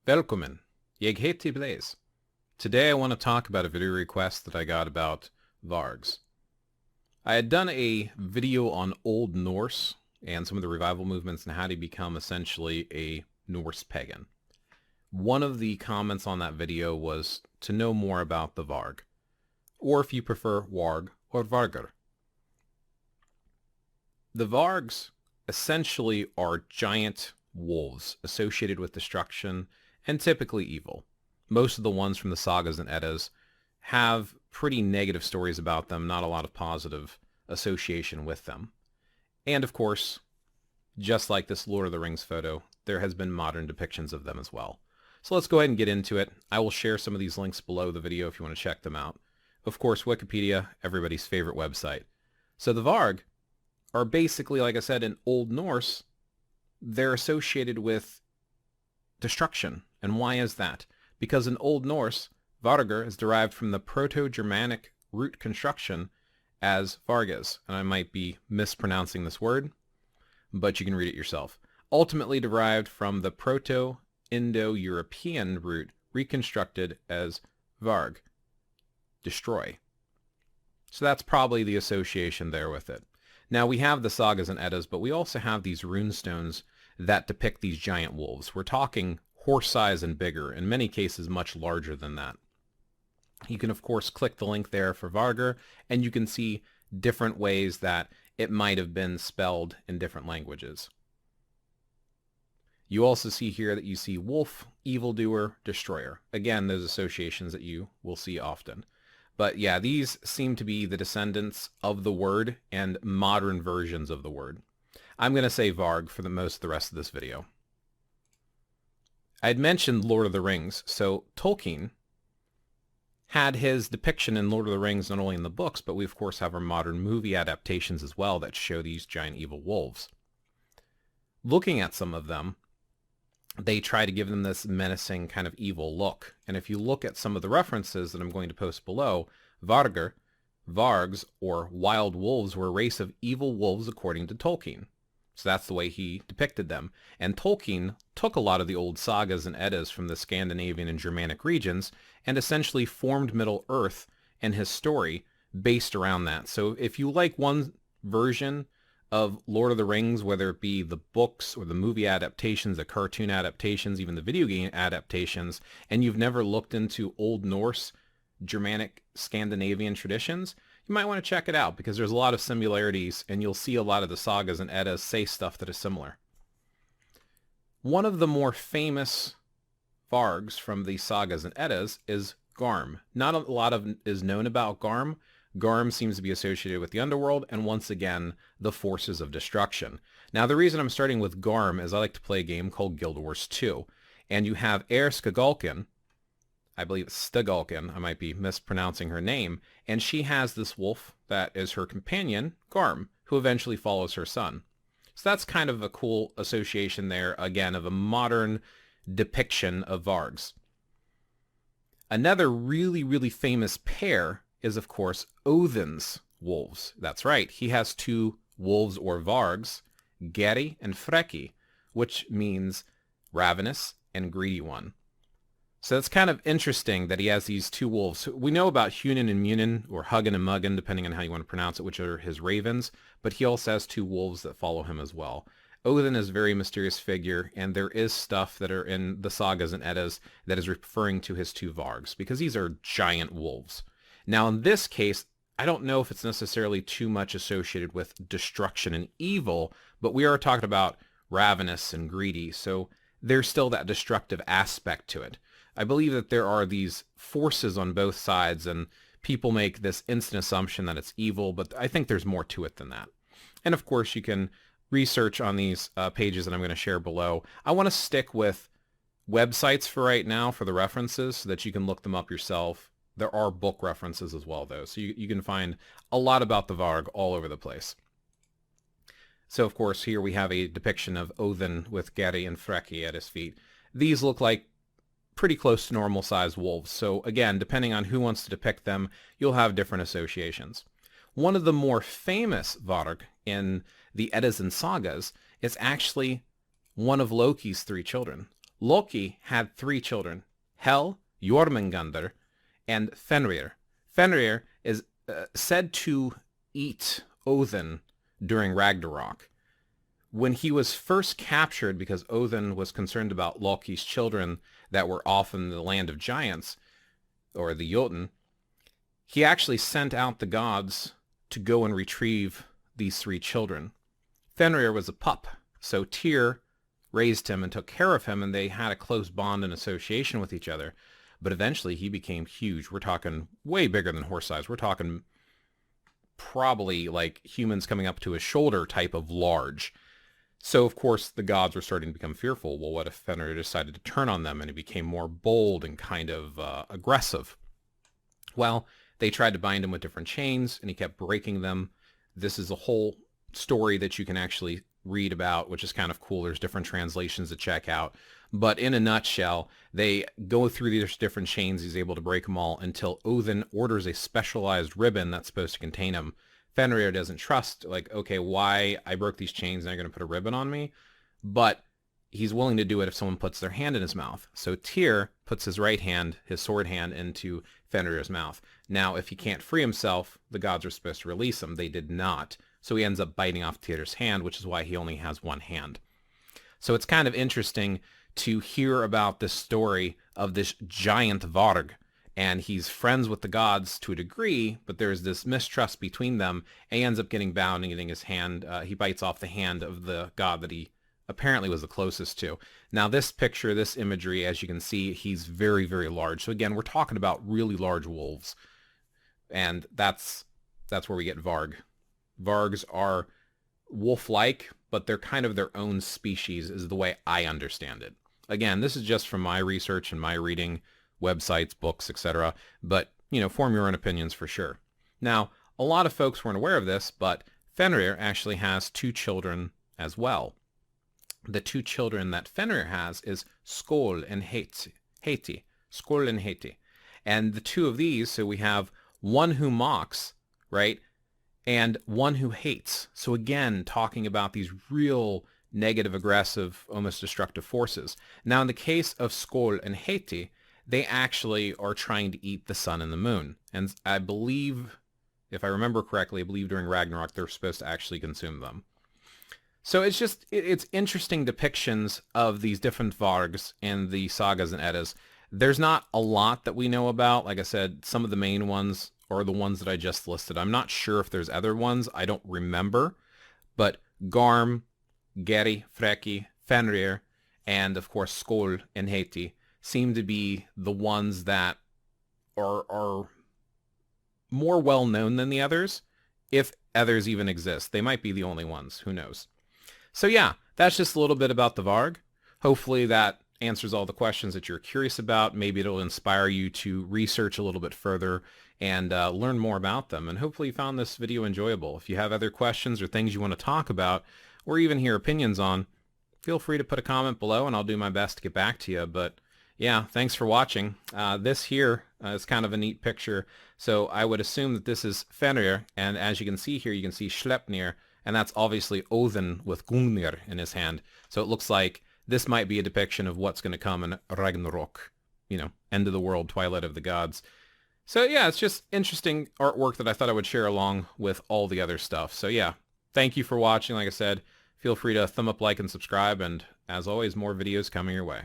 Velkommen. Jeg heter Blaze. Today I want to talk about a video request that I got about Vargs. I had done a video on Old Norse and some of the revival movements and how to become essentially a Norse pagan. One of the comments on that video was to know more about the Varg, or if you prefer warg or vargur. The Vargs essentially are giant wolves associated with destruction and typically evil. Most of the ones from the sagas and eddas have pretty negative stories about them, not a lot of positive association with them. And of course, just like this Lord of the Rings photo, there has been modern depictions of them as well. So let's go ahead and get into it. I will share some of these links below the video if you want to check them out. Of course, Wikipedia, everybody's favorite website. So the Varg are basically, like I said, in Old Norse, they're associated with destruction. And why is that? Because in Old Norse, vargur is derived from the Proto-Germanic root construction as vargas. And I might be mispronouncing this word, but you can read it yourself. Ultimately derived from the Proto-Indo-European root reconstructed as varg, destroy. So that's probably the association there with it. Now we have the sagas and eddas, but we also have these runestones that depict these giant wolves. We're talking horse size and bigger, in many cases much larger than that. You can of course click the link there for vargur, and you can see different ways that it might have been spelled in different languages. You also see here that you see wolf, evildoer, destroyer. Again, those associations that you will see often. But yeah, these seem to be the descendants of the word and modern versions of the word. I'm going to say Varg for the most of the rest of this video. I had mentioned Lord of the Rings, so Tolkien had his depiction in Lord of the Rings not only in the books, but we of course have our modern movie adaptations as well that show these giant evil wolves. Looking at some of them, they try to give them this menacing kind of evil look. And if you look at some of the references that I'm going to post below, vargr, Vargs, or wild wolves were a race of evil wolves according to Tolkien. So that's the way he depicted them. And Tolkien took a lot of the old sagas and eddas from the Scandinavian and Germanic regions and essentially formed Middle-earth and his story based around that. So if you like one version of Lord of the Rings, whether it be the books or the movie adaptations, the cartoon adaptations, even the video game adaptations, and you've never looked into Old Norse, Germanic, Scandinavian traditions, you might want to check it out because there's a lot of similarities and you'll see a lot of the sagas and eddas say stuff that is similar. One of the more famous Vargs from the sagas and eddas is Garm. Not a lot is known about Garm. Garm seems to be associated with the underworld and once again the forces of destruction. Now the reason I'm starting with Garm is I like to play a game called Guild Wars 2, and you have Skagalkin, I believe it's Stagalkin, I might be mispronouncing her name, and she has this wolf that is her companion, Garm, who eventually follows her son. So that's kind of a cool association there, again, of a modern depiction of Vargs. Another really famous pair is, of course, Odin's wolves. That's right, he has two wolves or Vargs, Geri and Freki, which means ravenous and greedy one. So it's kind of interesting that he has these two wolves. We know about Hunin and Munin, or Hugin and Muggin, depending on how you want to pronounce it, which are his ravens, but he also has two wolves that follow him as well. Odin is a very mysterious figure, and there is stuff that are in the sagas and eddas that is referring to his two Vargs, because these are giant wolves. Now in this case, I don't know if it's necessarily too much associated with destruction and evil, but we are talking about ravenous and greedy, so there's still that destructive aspect to it. I believe that there are these forces on both sides, and people make this instant assumption that it's evil, but I think there's more to it than that. And of course, you can research on these pages that I'm going to share below. I want to stick with websites for right now for the references so that you can look them up yourself. There are book references as well, though, so you can find a lot about the Varg all over the place. So, of course, here we have a depiction of Odin with Geri and Freki at his feet. These look like pretty close to normal sized wolves. So again, depending on who wants to depict them, you'll have different associations. One of the more famous Varg in the Eddas and sagas is actually one of Loki's three children. Loki had 3 children, Hel, Jormungandr, and Fenrir. Fenrir is said to eat Odin during Ragnarok. When he was first captured, because Odin was concerned about Loki's children that were off in the land of giants, or the Jotun, he actually sent out the gods to go and retrieve these 3 children. Fenrir was a pup, so Tyr raised him and took care of him, and they had a close bond and association with each other. But eventually he became huge. We're talking way bigger than horse size. We're talking probably like humans coming up to his shoulder type of large. So, of course, the gods were starting to become fearful. Well, what if Fenrir decided to turn on them and he became more bold and kind of aggressive? Well, they tried to bind him with different chains, and he kept breaking them. This is a whole story that you can actually read about, which is kind of cool. There's different translations to check out. But in a nutshell, they go through these different chains. He's able to break them all until Odin orders a specialized ribbon that's supposed to contain him. Fenrir doesn't trust, like, okay, why I broke these chains and they're going to put a ribbon on me? But he's willing to do it if someone puts their hand in his mouth. So Tyr puts his right hand, his sword hand, into Fenrir's mouth. Now, if he can't free himself, the gods are supposed to release him. They did not. So he ends up biting off Tyr's hand, which is why he only has one hand. So it's kind of interesting to hear about this story of this giant Varg. And he's friends with the gods to a degree, but there's this mistrust between them, and he ends up getting bound and getting his hand. He bites off the hand of the god that he apparently was the closest to. Now, this picture, this imagery, as you can see, he's very, very large. So again, we're talking about really large wolves. And that's where we get Varg. Vargs are wolf-like, but they're kind of their own species, is the way I understand it. Again, this is just from my research and my reading, websites, books, etc. But, you know, form your own opinions for sure. Now, a lot of folks weren't aware of this, but Fenrir actually has 2 children as well. The 2 children that Fenrir has is Skoll and Hati. Skoll and Hati. And the 2 of these, so we have one who mocks, right? And one who hates. So again, talking about these real negative, aggressive, almost destructive forces. Now, in the case of Skoll and Hati, they actually are trying to eat the sun and the moon. And I believe, if I remember correctly, I believe during Ragnarok, they're supposed to actually consume them. So it's interesting depictions of these different Vargs in the sagas and eddas. There's not a lot that we know about. Like I said, some of the main ones are the ones that I just listed. I'm not sure if there's other ones. I don't remember. But Garm, Geri, Freki, Fenrir, and of course Skoll and Hati seem to be the ones that are more well known than the others, if others even exist. They might be the only ones. Who knows? So yeah, that's just a little bit about the Varg. Hopefully that answers all the questions that you're curious about. Maybe it'll inspire you to research a little bit further and learn more about them. And hopefully you found this video enjoyable. If you have other questions or things you want to talk about, or even hear opinions on, feel free to put a comment below and I'll do my best to get back to you. But yeah, thanks for watching. This here is kind of a neat picture. So I would assume that this is Fenrir, and as you can see here, you can see Sleipnir, and that's obviously Odin with Gungnir in his hand. So it looks like this might be a depiction of what's going to come in Ragnarok, you know, end of the world, twilight of the gods. So yeah, it's just interesting artwork that I thought I would share along with all the other stuff. So yeah, thank you for watching. Like I said, feel free to thumb up, like, and subscribe, and as always, more videos coming your way.